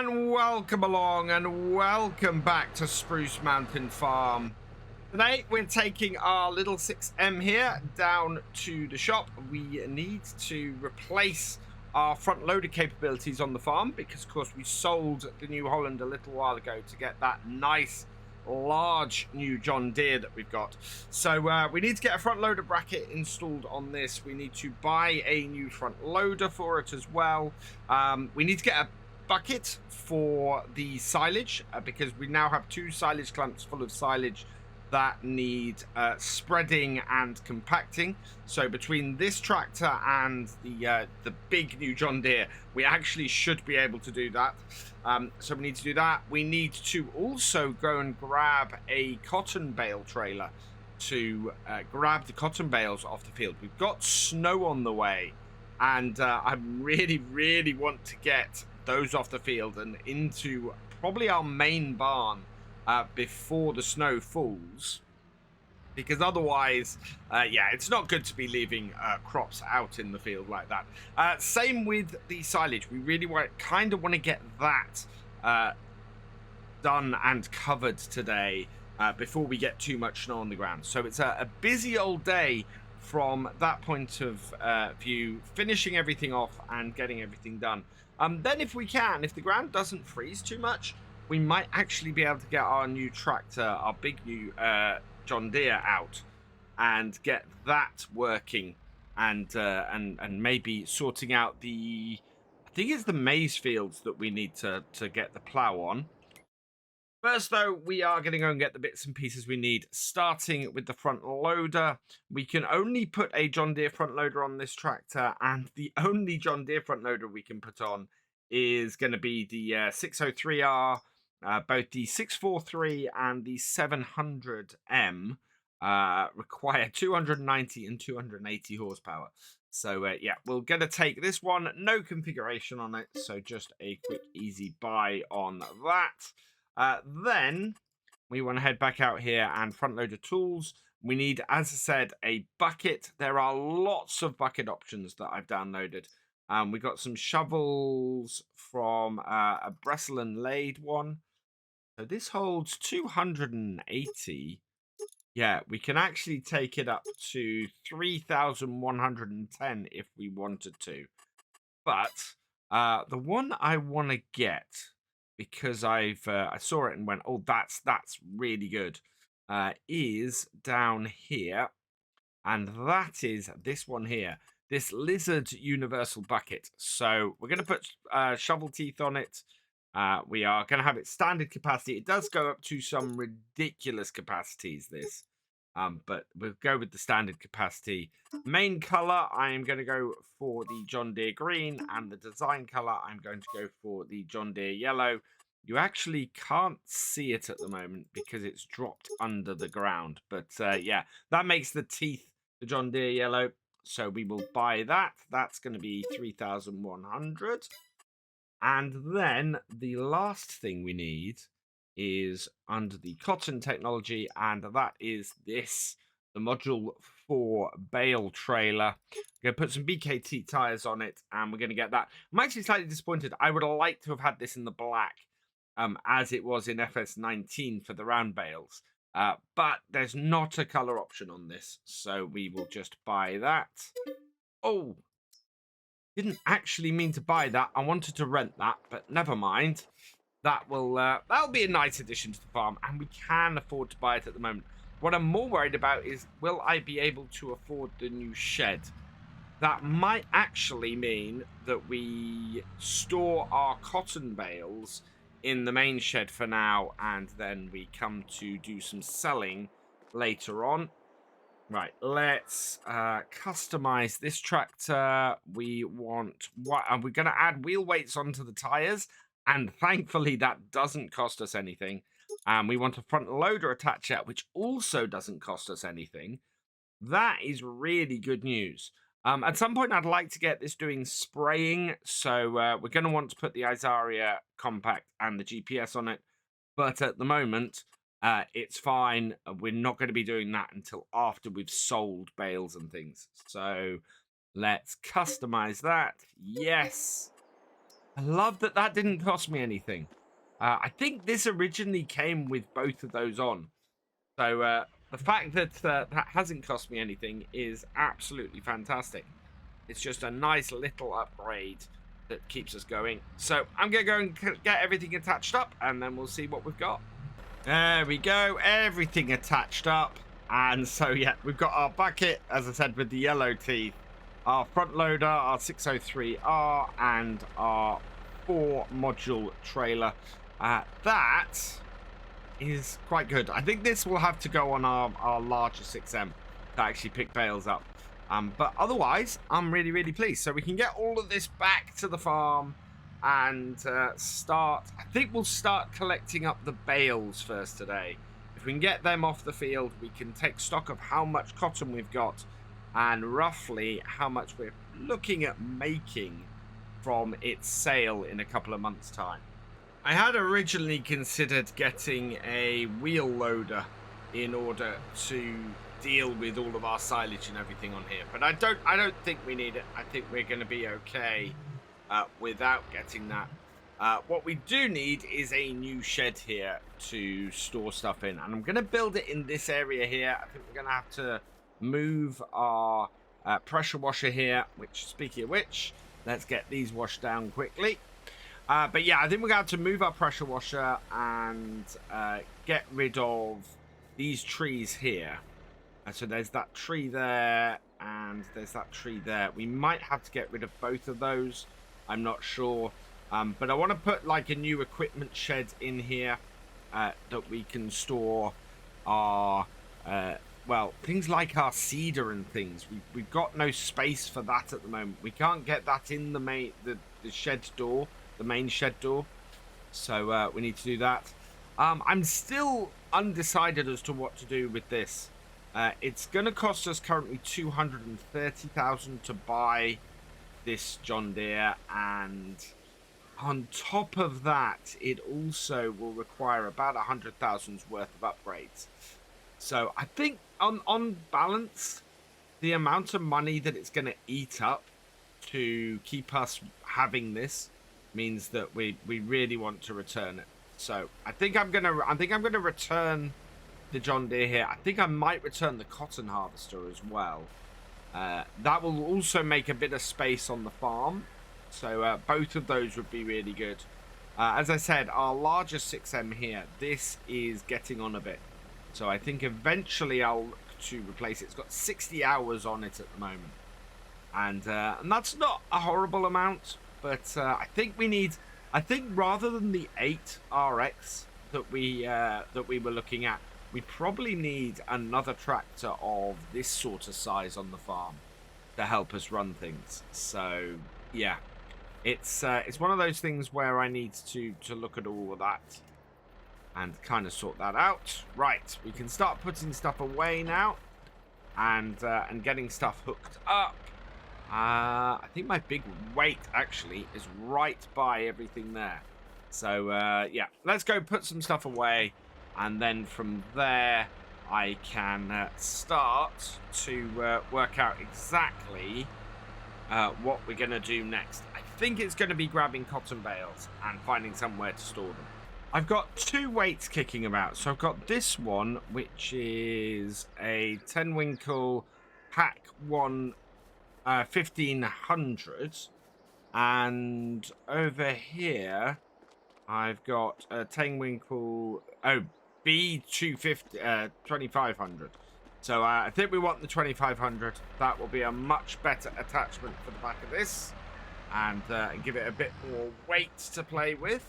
And welcome along and welcome back to Spruce Mountain Farm. Today we're taking our little 6M here down to the shop. We need to replace our front loader capabilities on the farm because of course we sold the New Holland a little while ago to get that nice large new John Deere that we've got. So we need to get a front loader bracket installed on this. We need to buy a new front loader for it as well. We need to get a bucket for the silage because we now have two silage clumps full of silage that need spreading and compacting. So between this tractor and the big new John Deere, we actually should be able to do that. So we need to do that. We need to also go and grab a cotton bale trailer to grab the cotton bales off the field. We've got snow on the way, and I really want to get those off the field and into probably our main barn before the snow falls, because otherwise yeah, it's not good to be leaving crops out in the field like that. Same with the silage. We really kind of want to get that done and covered today before we get too much snow on the ground. So it's a busy old day from that point of view, finishing everything off and getting everything done. Then if we can, if the ground doesn't freeze too much, we might actually be able to get our new tractor, our big new John Deere out and get that working and maybe sorting out the, I think it's the maize fields that we need to get the plow on. First, though, we are going to go and get the bits and pieces we need, starting with the front loader. We can only put a John Deere front loader on this tractor, and the only John Deere front loader we can put on is going to be the 603R. Both the 643 and the 700M require 290 and 280 horsepower. So, yeah, we're going to take this one. No configuration on it, so just a quick, easy buy on that. Then we want to head back out here and front loader tools. We need, as I said, a bucket. There are lots of bucket options that I've downloaded. We got some shovels from a Brestle and Lade one. So this holds 280. Yeah, we can actually take it up to 3,110 if we wanted to. But the one I want to get, because I saw it and went, oh, that's really good, is down here, and that is this one here, this Lizard Universal Bucket. So we're going to put shovel teeth on it. We are going to have it standard capacity. It does go up to some ridiculous capacities, this, but we'll go with the standard capacity. Main color, I am going to go for the John Deere green, and the design color, I'm going to go for the John Deere yellow. You actually can't see it at the moment because it's dropped under the ground, but yeah, that makes the teeth the John Deere yellow. So we will buy that. That's going to be 3,100. And then the last thing we need is under the cotton technology, and that is this, the Module 4 bale trailer. We're going to put some BKT tires on it, and we're going to get that. I'm actually slightly disappointed. I would have liked to have had this in the black, as it was in FS19 for the round bales. But there's not a color option on this, so we will just buy that. Oh, didn't actually mean to buy that. I wanted to rent that, but never mind. That'll be a nice addition to the farm, and we can afford to buy it at the moment. What I'm more worried about is, will I be able to afford the new shed? That might actually mean that we store our cotton bales in the main shed for now, and then we come to do some selling later on. Right, let's customize this tractor. We want what? We're going to add wheel weights onto the tires, and thankfully that doesn't cost us anything. And we want a front loader attacher, which also doesn't cost us anything. That is really good news. At some point, I'd like to get this doing spraying, so we're going to want to put the Isaria compact and the GPS on it. But at the moment, it's fine. We're not going to be doing that until after we've sold bales and things. So let's customize that. Yes. I love that that didn't cost me anything. I think this originally came with both of those on. So the fact that that hasn't cost me anything is absolutely fantastic. It's just a nice little upgrade that keeps us going. So I'm going to go and get everything attached up, and then we'll see what we've got. There we go. Everything attached up. And so, yeah, we've got our bucket, as I said, with the yellow teeth, our front loader, our 603R, and our 4-module trailer. That is quite good. I think this will have to go on our larger 6M to actually pick bales up. But otherwise, I'm really, really pleased. So we can get all of this back to the farm and start. I think we'll start collecting up the bales first today. If we can get them off the field, we can take stock of how much cotton we've got and roughly how much we're looking at making from its sale in a couple of months' time. I had originally considered getting a wheel loader in order to deal with all of our silage and everything on here, but I don't think we need it. I think we're going to be okay without getting that. What we do need is a new shed here to store stuff in, and I'm going to build it in this area here. I think we're going to have to move our pressure washer here, which, speaking of which, let's get these washed down quickly. But yeah, I think we're going to have to move our pressure washer and get rid of these trees here. So there's that tree there, and there's that tree there. We might have to get rid of both of those. I'm not sure. But I want to put like a new equipment shed in here that we can store our, well, things like our cedar and things. We've got no space for that at the moment. We can't get that in the shed door, the main shed door. So we need to do that. I'm still undecided as to what to do with this. It's going to cost us currently $230,000 to buy this John Deere, and on top of that, it also will require about $100,000 worth of upgrades. So I think on balance, the amount of money that it's going to eat up to keep us having this means that we really want to return it. So I think I'm gonna return the John Deere here. I think I might return the cotton harvester as well. That will also make a bit of space on the farm. So both of those would be really good. As I said, our larger 6M here, this is getting on a bit. So I think eventually I'll look to replace it. It's got 60 hours on it at the moment. And that's not a horrible amount. But I think rather than the 8 RX that we were looking at, we probably need another tractor of this sort of size on the farm to help us run things. So yeah, it's one of those things where I need to look at all of that and kind of sort that out. Right, we can start putting stuff away now and getting stuff hooked up. I think my big weight actually is right by everything there. So yeah, let's go put some stuff away. And then from there, I can start to work out exactly what we're going to do next. I think it's going to be grabbing cotton bales and finding somewhere to store them. I've got 2 weights kicking about. So I've got this one, which is a 10 winkle pack 1 1500. And over here, I've got a 10 winkle... Oh, B250, 2500. So I think we want the 2500. That will be a much better attachment for the back of this, and give it a bit more weight to play with.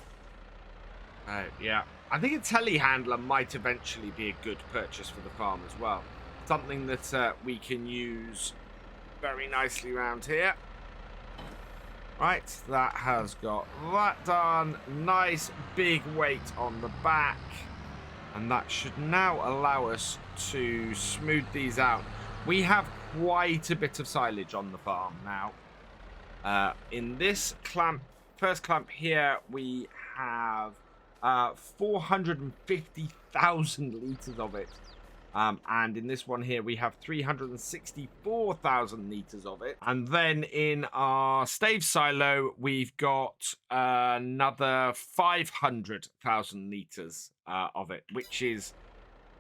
Yeah, I think a telehandler might eventually be a good purchase for the farm as well. Something that we can use very nicely around here. Right, that has got that done. Nice big weight on the back. And that should now allow us to smooth these out. We have quite a bit of silage on the farm now. In this first clamp here, we have 450,000 litres of it. And in this one here, we have 364,000 litres of it. And then in our stave silo, we've got another 500,000 litres of it, which is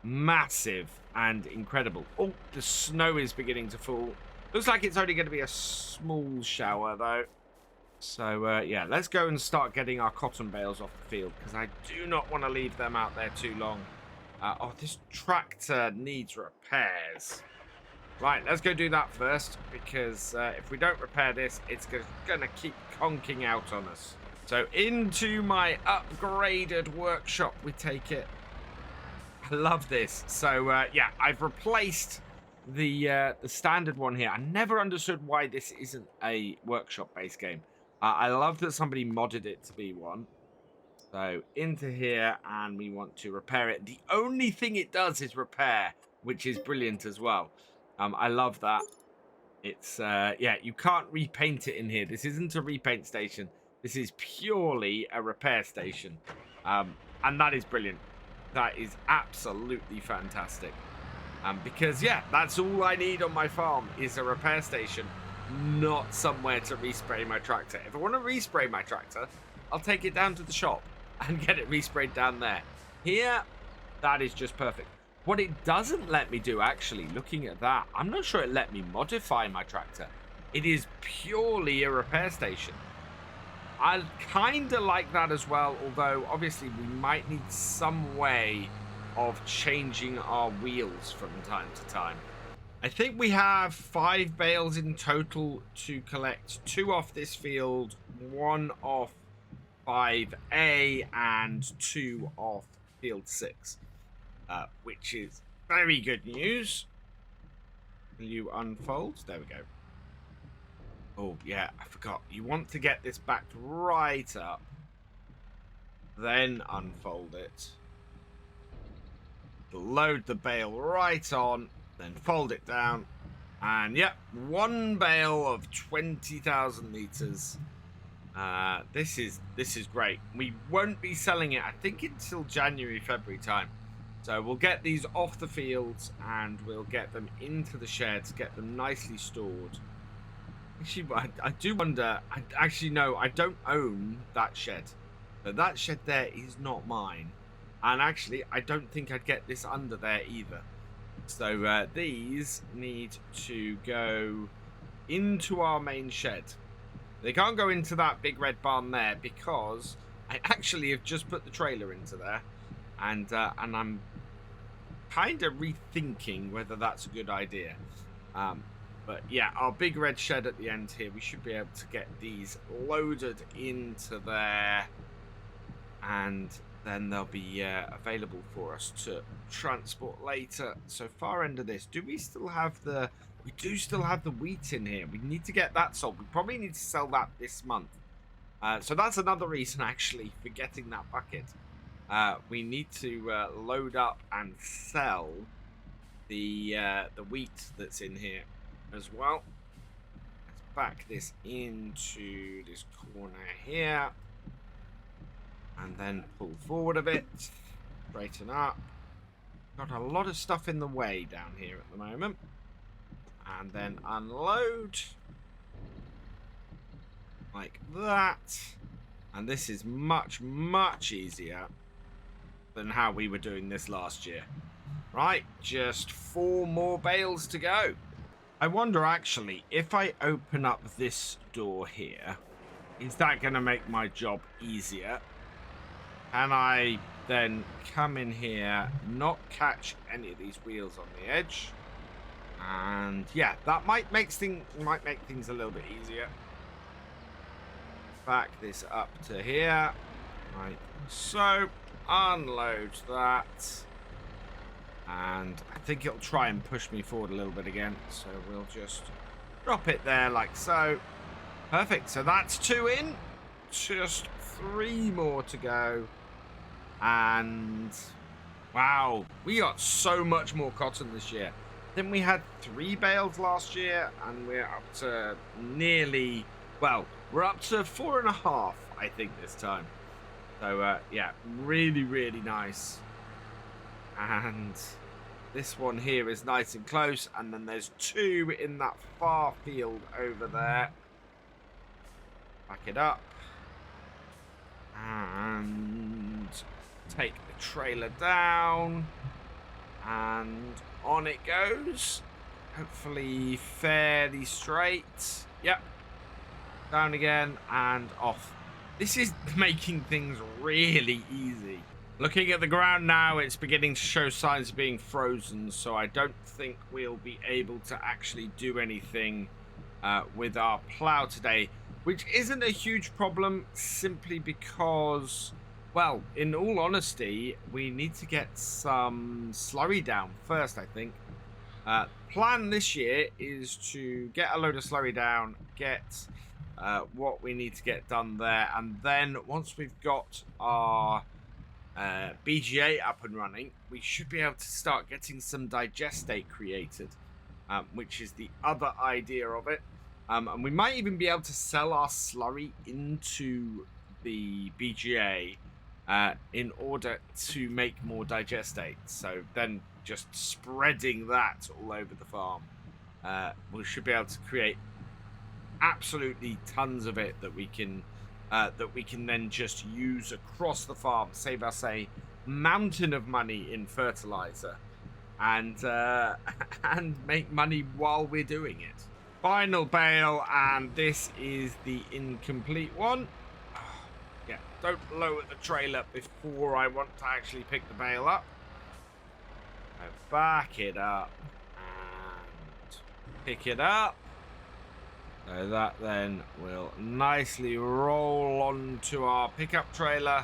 massive and incredible. Oh, the snow is beginning to fall. Looks like it's only going to be a small shower, though. So, yeah, let's go and start getting our cotton bales off the field, because I do not want to leave them out there too long. Oh, this tractor needs repairs. Right, let's go do that first, because if we don't repair this, it's going to keep conking out on us. So into my upgraded workshop we take it. I love this. So, yeah, I've replaced the standard one here. I never understood why this isn't a workshop-based game. I love that somebody modded it to be one. So into here, and we want to repair it. The only thing it does is repair, which is brilliant as well. I love that. It's, yeah, you can't repaint it in here. This isn't a repaint station. This is purely a repair station. And that is brilliant. That is absolutely fantastic. Because, yeah, that's all I need on my farm is a repair station, not somewhere to respray my tractor. If I want to respray my tractor, I'll take it down to the shop and get it resprayed down there. Here, that is just perfect. What it doesn't let me do, actually, looking at that, I'm not sure it let me modify my tractor. It is purely a repair station. I kind of like that as well, although obviously we might need some way of changing our wheels from time to time. I think we have 5 bales in total to collect. 2 off this field, 1 off 5A, and 2 off field 6, which is very good news. Will you unfold? There we go. Oh, yeah, I forgot. You want to get this backed right up, then unfold it. Load the bale right on, then fold it down, and yep, 1 bale of 20,000 litres. This is great. We won't be selling it, I think, until January, February time. So we'll get these off the fields and we'll get them into the sheds, get them nicely stored. Actually, I do wonder. Actually, no, I don't own that shed. So that shed there is not mine. And actually, I don't think I'd get this under there either. So these need to go into our main shed. They can't go into that big red barn there because I actually have just put the trailer into there. And I'm kind of rethinking whether that's a good idea. But yeah, our big red shed at the end here, we should be able to get these loaded into there. And then they'll be available for us to transport later. So far end of this, do we still have the... We do still have the wheat in here. We need to get that sold. We probably need to sell that this month. So that's another reason, actually, for getting that bucket. We need to load up and sell the wheat that's in here as well. Let's back this into this corner here. And then pull forward a bit. Straighten up. Got a lot of stuff in the way down here at the moment. And then unload. Like that. And this is much, much easier than how we were doing this last year. Right, just 4 more bales to go. I wonder, actually, if I open up this door here, is that going to make my job easier? Can I then come in here, not catch any of these wheels on the edge? And yeah, that might make things a little bit easier. Back this up to here. Right, so unload that. And I think it'll try and push me forward a little bit again. So we'll just drop it there like so. Perfect. So that's 2 in. Just 3 more to go. And wow, we got so much more cotton this year. Then we had 3 bales last year, and we're up to nearly, well, we're up to 4.5, I think, this time. So yeah, really, really nice. And This one here is nice and close, and then there's 2 in that far field over there. Back it up. And take the trailer down. And on it goes. Hopefully fairly straight. Yep. Down again and off. This is making things really easy. Looking at the ground now, it's beginning to show signs of being frozen, so I don't think we'll be able to actually do anything with our plow today, which isn't a huge problem simply because, well, in all honesty, we need to get some slurry down first, I think. Plan this year is to get a load of slurry down, get what we need to get done there, and then once we've got our BGA up and running, we should be able to start getting some digestate created, which is the other idea of it. And we might even be able to sell our slurry into the BGA in order to make more digestate. So then just spreading that all over the farm, we should be able to create absolutely tons of it that we can then just use across the farm, save us a mountain of money in fertilizer, and make money while we're doing it. Final bale, and this is the incomplete one. Yeah, don't lower the trailer before I want to actually pick the bale up. Back it up and pick it up. So that then will nicely roll onto our pickup trailer.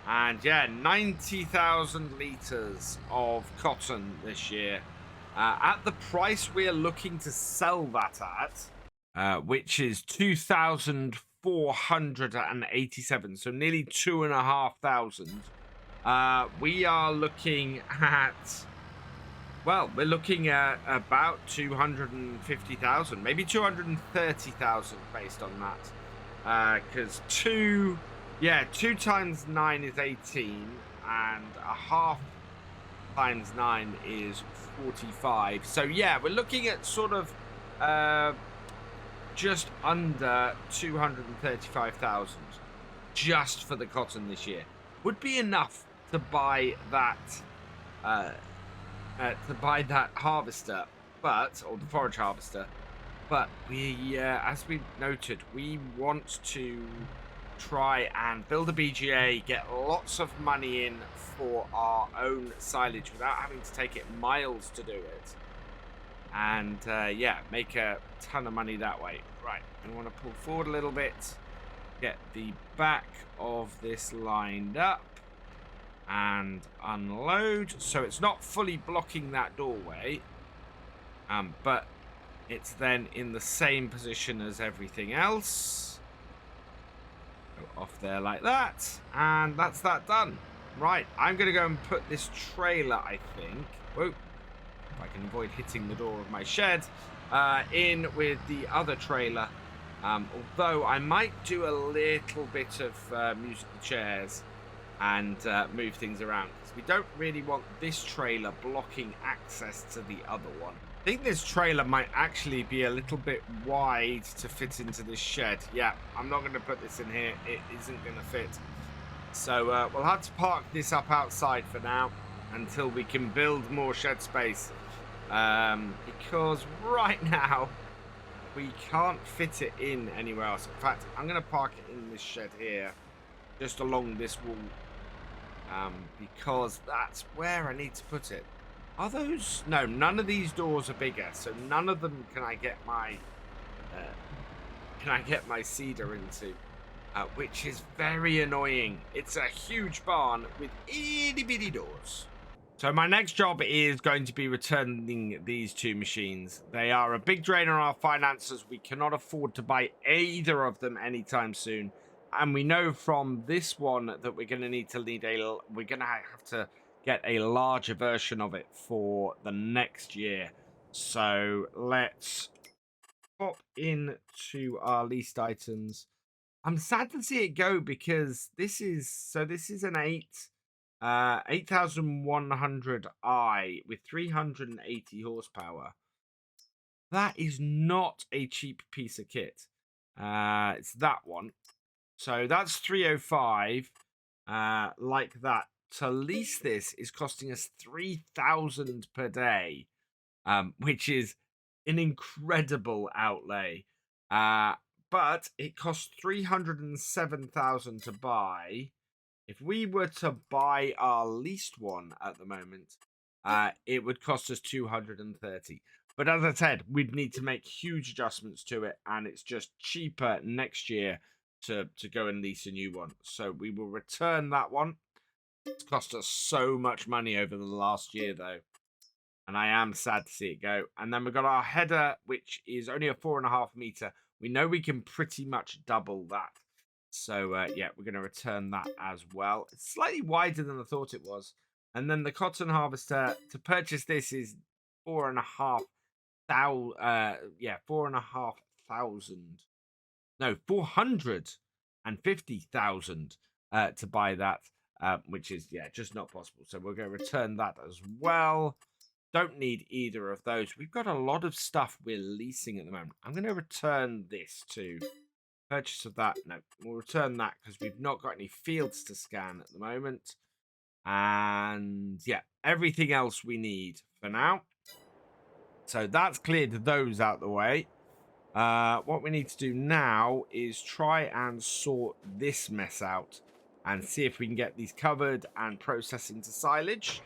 And yeah, 90,000 litres of cotton this year. At the price we're looking to sell that at, which is 2,487, so nearly 2,500. We are looking at, well, we're looking at about 250,000, maybe 230,000 based on that. Because 2 times 9 is 18, and a half times 9 is 45. So yeah, we're looking at sort of just under 235,000 just for the cotton this year. Would be enough to buy that harvester, or the forage harvester. But we, as we noted, we want to try and build a BGA, get lots of money in for our own silage without having to take it miles to do it, and yeah, make a ton of money that way. Right, I want to pull forward a little bit, get the back of this lined up and unload, so it's not fully blocking that doorway, but it's then in the same position as everything else. Off there like that, and that's that done. Right, I'm gonna go and put this trailer, I think, whoa, if I can avoid hitting the door of my shed, in with the other trailer, although I might do a little bit of musical chairs and move things around, because we don't really want this trailer blocking access to the other one. I think this trailer might actually be a little bit wide to fit into this shed. Yeah, I'm not going to put this in here. It isn't going to fit. So we'll have to park this up outside for now until we can build more shed space. Because right now we can't fit it in anywhere else. In fact, I'm going to park it in this shed here, just along this wall, because that's where I need to put it. Are those? No, none of these doors are bigger, so none of them can I get my cedar into, which is very annoying. It's a huge barn with itty bitty doors. So my next job is going to be returning these 2 machines. They are a big drain on our finances. We cannot afford to buy either of them anytime soon, and we know from this one that we're going to have to get a larger version of it for the next year. So let's pop into our leased items. I'm sad to see it go, because this is an 8, 8100i with 380 horsepower. That is not a cheap piece of kit. It's that one. So that's 305. Like that. To lease this is costing us 3,000 per day, which is an incredible outlay. But it costs 307,000 to buy. If we were to buy our leased one at the moment, it would cost us 230. But as I said, we'd need to make huge adjustments to it, and it's just cheaper next year to go and lease a new one. So we will return that one. It's cost us so much money over the last year, though, and I am sad to see it go. And then we've got our header, which is only a 4.5 meter. We know we can pretty much double that. So, yeah, we're going to return that as well. It's slightly wider than I thought it was. And then the cotton harvester, to purchase this is 4,500. No, 450,000 to buy that, which is, yeah, just not possible. So we're going to return that as well. Don't need either of those. We've got a lot of stuff we're leasing at the moment. I'm going to return this too. Purchase of that. No, we'll return that because we've not got any fields to scan at the moment. And yeah, everything else we need for now. So that's cleared those out the way. What we need to do now is try and sort this mess out and see if we can get these covered and process into silage.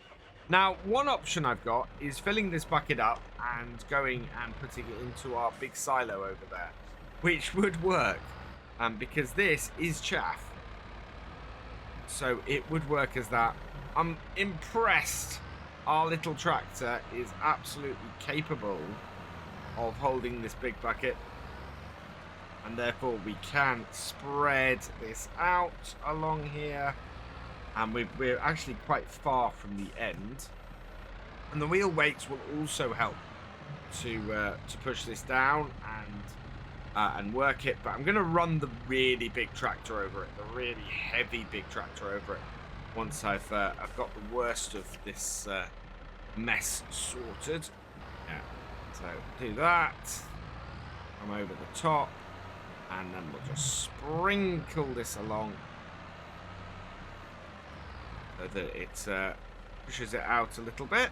Now, one option I've got is filling this bucket up and going and putting it into our big silo over there, which would work because this is chaff. So it would work as that. I'm impressed our little tractor is absolutely capable of holding this big bucket, and therefore we can spread this out along here, and we're actually quite far from the end, and the wheel weights will also help to push this down and work it. But I'm going to run the really big tractor over it, the really heavy big tractor over it, once I've got the worst of this mess sorted. Yeah. So do that, come over the top, and then we'll just sprinkle this along so that it pushes it out a little bit.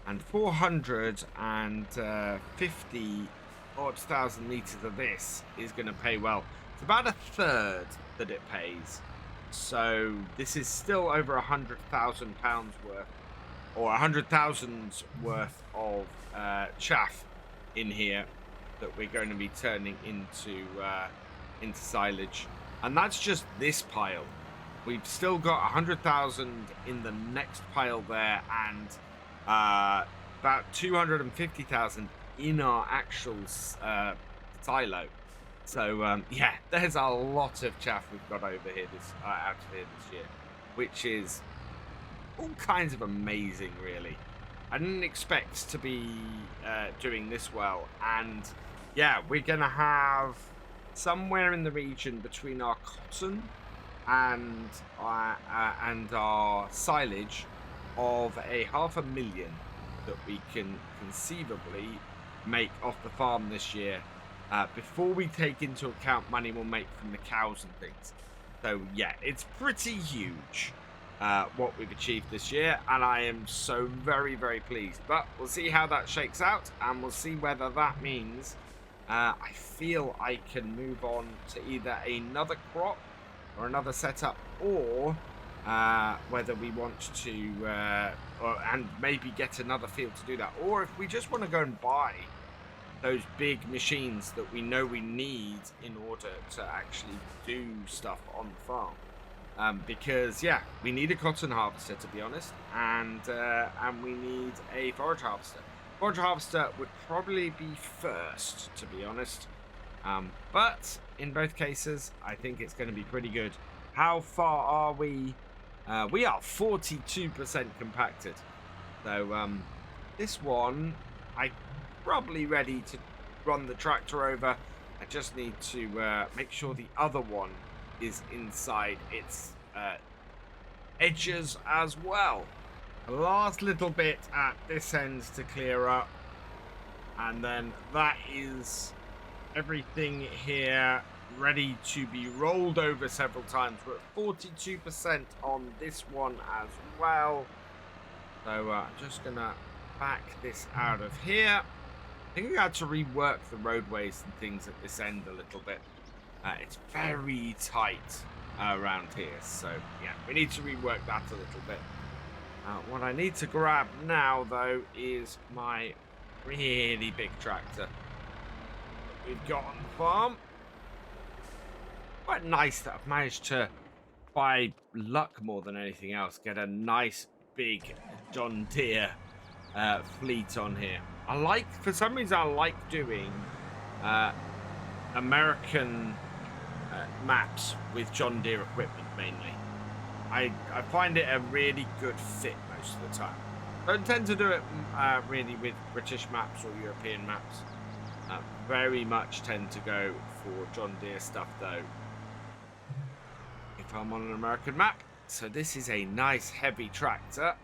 And 450 odd thousand litres of this is going to pay well. It's about a third that it pays. So this is still over £100,000 worth, or 100,000 worth of chaff in here that we're going to be turning into silage, and that's just this pile. We've still got 100,000 in the next pile there, and about 250,000 in our actual silo. So yeah, there's a lot of chaff we've got over here out of here this year, which is all kinds of amazing, really. I didn't expect to be doing this well, and yeah, we're gonna have somewhere in the region between our cotton and our silage of 500,000 that we can conceivably make off the farm this year, before we take into account money we'll make from the cows and things. So yeah, it's pretty huge what we've achieved this year, and I am so very, very pleased. But we'll see how that shakes out, and we'll see whether that means I feel I can move on to either another crop or another setup, or whether we want to and maybe get another field to do that, or if we just want to go and buy those big machines that we know we need in order to actually do stuff on the farm. Because yeah, we need a cotton harvester, to be honest, and we need a forage harvester. Forage harvester would probably be first, to be honest, but in both cases I think it's going to be pretty good. How far are we? We are 42% compacted, so this one I'm probably ready to run the tractor over. I just need to make sure the other one is inside its edges as well. The last little bit at this end to clear up, and then that is everything here ready to be rolled over several times. We're at 42% on this one as well. So I'm just gonna back this out of here. I think we had to rework the roadways and things at this end a little bit. It's very tight around here, so yeah, we need to rework that a little bit. What I need to grab now, though, is my really big tractor that we've got on the farm. Quite nice that I've managed to, by luck more than anything else, get a nice big John Deere fleet on here. For some reason, I like doing American maps with John Deere equipment mainly. I find it a really good fit most of the time. Don't tend to do it really with British maps or European maps. Very much tend to go for John Deere stuff though if I'm on an American map. So this is a nice heavy tractor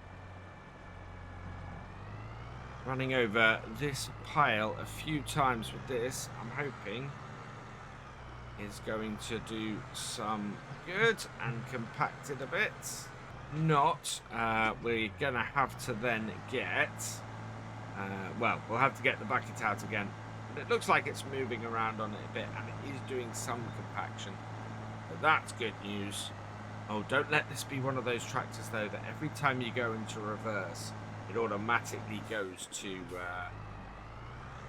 running over this pile a few times with this. I'm hoping is going to do some good and compact it a bit. Not, we're gonna have to then get well, we'll have to get the bucket out again, but it looks like it's moving around on it a bit and it is doing some compaction, but that's good news. Oh, don't let this be one of those tractors though that every time you go into reverse it automatically goes to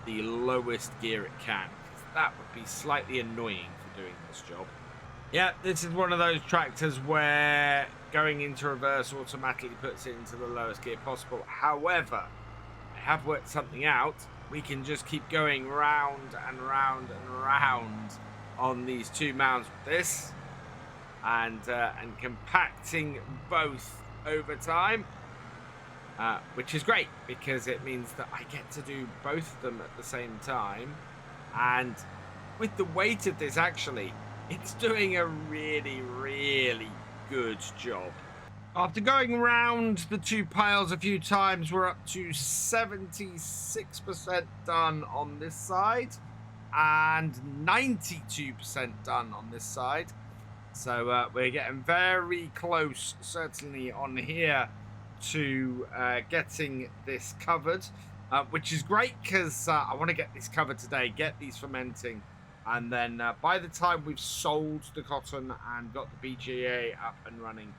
the lowest gear it can. That would be slightly annoying for doing this job. Yeah, this is one of those tractors where going into reverse automatically puts it into the lowest gear possible. However, I have worked something out. We can just keep going round and round and round on these two mounds with this, and compacting both over time, which is great because it means that I get to do both of them at the same time. And with the weight of this, actually, it's doing a really, really good job. After going round the two piles a few times, we're up to 76% done on this side and 92% done on this side. So we're getting very close, certainly on here, to getting this covered. Which is great because I want to get this covered today, get these fermenting, and then by the time we've sold the cotton and got the BGA up and running,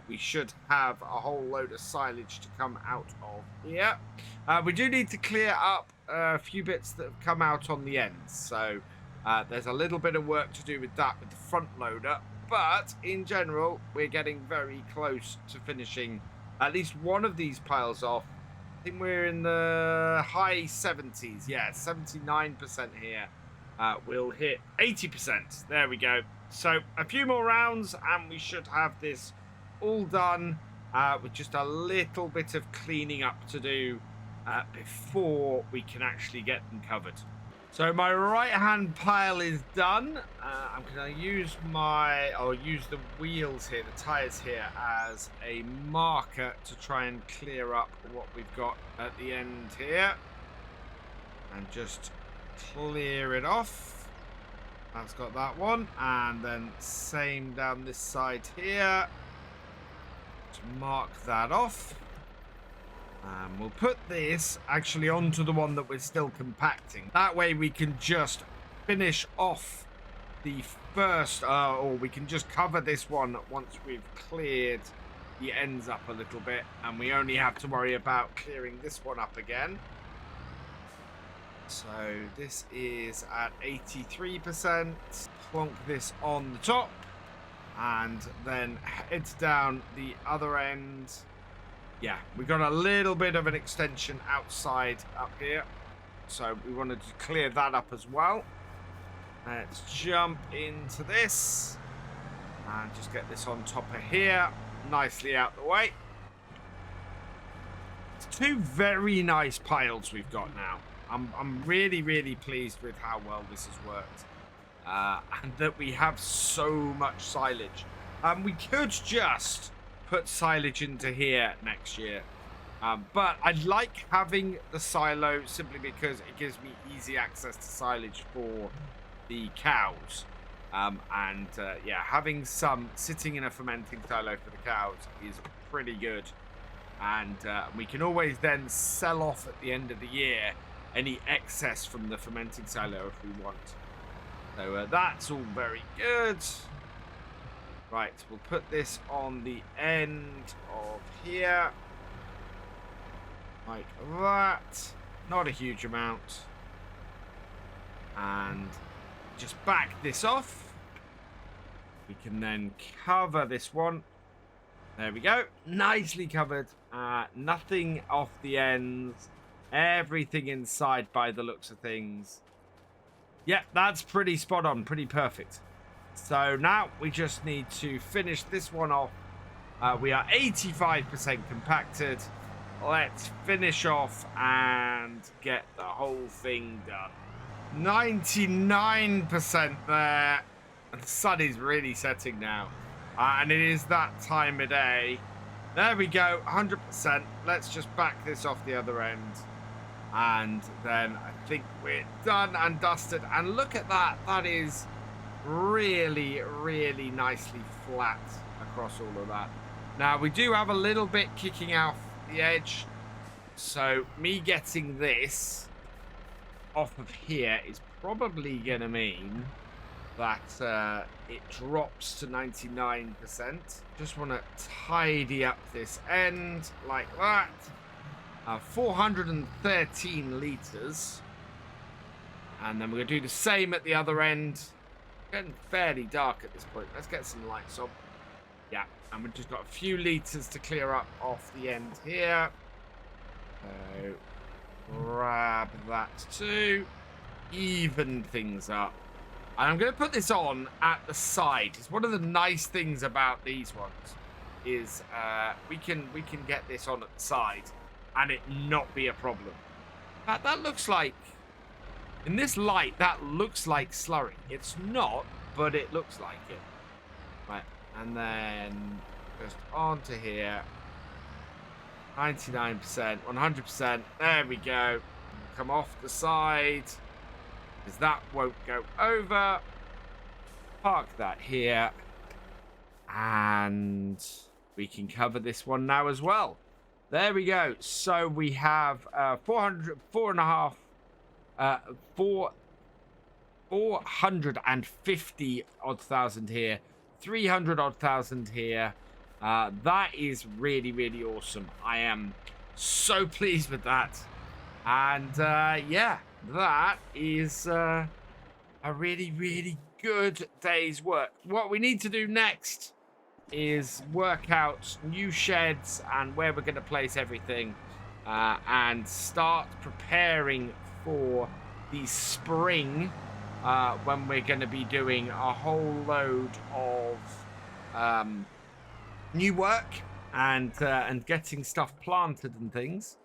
we should have a whole load of silage to come out of here. We do need to clear up a few bits that have come out on the ends, so there's a little bit of work to do with that with the front loader, but in general we're getting very close to finishing at least one of these piles off. I think we're in the high 70s. Yeah, 79% here. We'll hit 80%. There we go. So a few more rounds and we should have this all done with just a little bit of cleaning up to do before we can actually get them covered. So my right hand pile is done. I'm going to use use the wheels here, the tires here, as a marker to try and clear up what we've got at the end here. And just clear it off. That's got that one. And then same down this side here. To mark that off. We'll put this actually onto the one that we're still compacting. That way we can just finish off the first, or we can just cover this one once we've cleared the ends up a little bit, and we only have to worry about clearing this one up again. So this is at 83%. Plonk this on the top, and then head down the other end. Yeah, we got a little bit of an extension outside up here, so we wanted to clear that up as well. Let's jump into this and just get this on top of here, nicely out the way. It's two very nice piles we've got now. I'm really, really pleased with how well this has worked, and that we have so much silage. We could just put silage into here next year. But I like having the silo simply because it gives me easy access to silage for the cows. Yeah, having some sitting in a fermenting silo for the cows is pretty good. And we can always then sell off at the end of the year any excess from the fermenting silo if we want. So that's all very good. Right, we'll put this on the end of here. Like that. Not a huge amount. And just back this off. We can then cover this one. There we go. Nicely covered. Nothing off the ends. Everything inside by the looks of things. Yeah, that's pretty spot on. Pretty perfect. So now we just need to finish this one off. We are 85% compacted. Let's finish off and get the whole thing done. 99% there. The sun is really setting now. And it is that time of day. There we go, 100%. Let's just back this off the other end. And then I think we're done and dusted. And look at that. That is really, really nicely flat across all of that. Now, we do have a little bit kicking out the edge. So me getting this off of here is probably going to mean that it drops to 99%. Just want to tidy up this end like that. 413 litres. And then we're going to do the same at the other end. Getting fairly dark at this point. Let's get some lights on. Yeah, and we've just got a few litres to clear up off the end here. So grab that too. Even things up. And I'm going to put this on at the side. It's one of the nice things about these ones is we can get this on at the side and it not be a problem. That looks like, in this light, that looks like slurry. It's not, but it looks like it. Right, and then just onto here. 99%, 100%. There we go. Come off the side. Because that won't go over. Park that here. And we can cover this one now as well. There we go. So we have 450 odd thousand here. 300 odd thousand here. That is really, really awesome. I am so pleased with that. And yeah, that is a really, really good day's work. What we need to do next is work out new sheds and where we're going to place everything and start preparing for the spring when we're going to be doing a whole load of new work and getting stuff planted and things.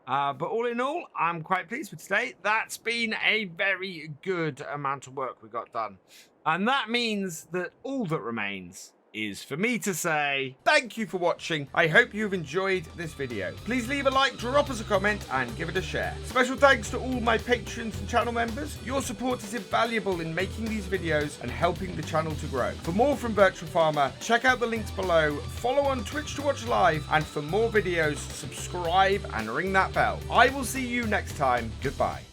But all in all, I'm quite pleased with today. That's been a very good amount of work we got done. And that means that all that remains is for me to say thank you for watching. I hope you've enjoyed this video. Please leave a like, drop us a comment, and give it a share. Special thanks to all my patrons and channel members. Your support is invaluable in making these videos and helping the channel to grow. For more from Virtual Farmer, check out the links below, follow on Twitch to watch live, and for more videos, subscribe and ring that bell. I will see you next time. Goodbye.